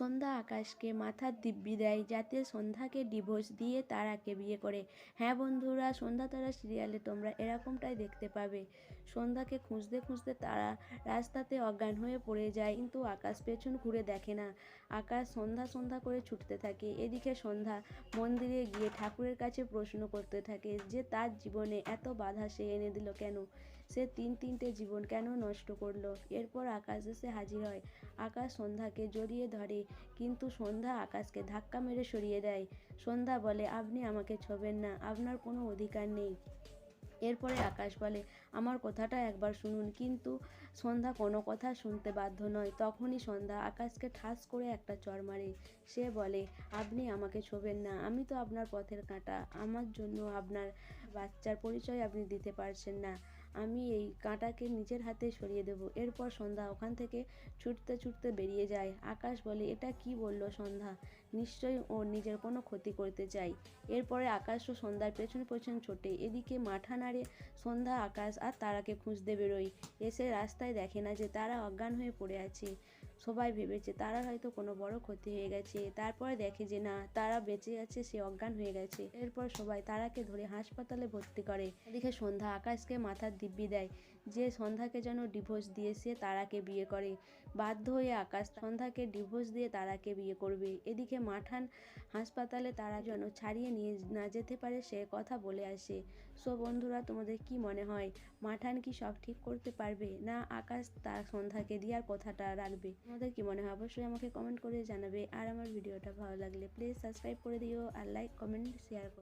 সন্ধ্যা আকাশকে মাথার দিব্যি দেয় যাতে সন্ধ্যাকে ডিভোর্স দিয়ে তারাকে বিয়ে করে। হ্যাঁ বন্ধুরা, সন্ধ্যা তারা সিরিয়ালে তোমরা এরকমটাই দেখতে পাবে। সন্ধ্যাকে খুঁজতে খুঁজতে তারা রাস্তাতে অজ্ঞান হয়ে পড়ে যায়, কিন্তু আকাশ পেছন ঘুরে দেখে না। আকাশ সন্ধ্যা সন্ধ্যা করে ছুটতে থাকে। এদিকে সন্ধ্যা মন্দিরে গিয়ে ঠাকুরের কাছে প্রশ্ন করতে থাকে যে তার জীবনে এত বাধা সে এনে দিল কেন, সে তিনটে জীবন কেন নষ্ট করলো। এরপর আকাশ এসে হাজির হয়। আকাশ সন্ধ্যাকে জড়িয়ে ধরে, কিন্তু সন্ধ্যা আকাশকে ধাক্কা মেরে সরিয়ে দেয়। সন্ধ্যা বলে, আপনি আমাকে ছোঁবেন না, আপনার কোনো অধিকার নেই। এরপরে আকাশ বলে, আমার কথাটা একবার শুনুন, কিন্তু সন্ধ্যা কোনো কথা শুনতে বাধ্য নয়। তখনই সন্ধ্যা আকাশকে ঠাস করে একটা চড় মারে। সে বলে, আপনি আমাকে ছোঁবেন না, আমি তো আপনার পথের কাঁটা, আমার জন্য আপনার বাচ্চার পরিচয় আপনি দিতে পারছেন না, আমি এই কাঁটাকে নিজের হাতে সরিয়ে দেব। এরপর সন্ধ্যা ওখান থেকে ছুটতে ছুটতে বেরিয়ে যায়। আকাশ বলে, এটা কি বলল সন্ধ্যা, নিশ্চয়ই ওর নিজের কোনো ক্ষতি করতে চাই। এরপরে আকাশ ও সন্ধ্যার পেছন পেছন ছোটে। এদিকে মাঠা নাড়ে সন্ধ্যা আকাশ আর তারাকে খুঁজতে বেরোয়। এসে রাস্তায় দেখে না যে তারা অজ্ঞান হয়ে পড়ে আছে। সবাই ভেবেছে তারার হয়তো কোনো বড় ক্ষতি হয়ে গেছে। তারপরে দেখে যে না, তারা বেঁচে আছে, সে অজ্ঞান হয়ে গেছে। এরপর সবাই তারাকে ধরে হাসপাতালে ভর্তি করে। এদিকে সন্ধ্যা আকাশকে মাথার দিব্যি দেয় যে সন্ধ্যাকে যেন ডিভোর্স দিয়ে সে তারাকে বিয়ে করে। বাধ্য হয়ে আকাশ সন্ধ্যাকে ডিভোর্স দিয়ে তারাকে বিয়ে করবে। এদিকে মাঠান হাসপাতালে তারা যেন ছাড়িয়ে নিয়ে না যেতে পারে সে কথা বলে আসে। সো বন্ধুরা, তোমাদের কি মনে হয়, মাঠান কি সব ঠিক করতে পারবে, না আকাশ তার সন্ধ্যাকে দেওয়ার কথাটা রাখবে? তোমাদের কি মনে হয় অবশ্যই আমাকে কমেন্ট করে জানাবে। আর আমার ভিডিওটা ভালো লাগলে প্লিজ সাবস্ক্রাইব করে দিও, আর লাইক কমেন্ট শেয়ার করো।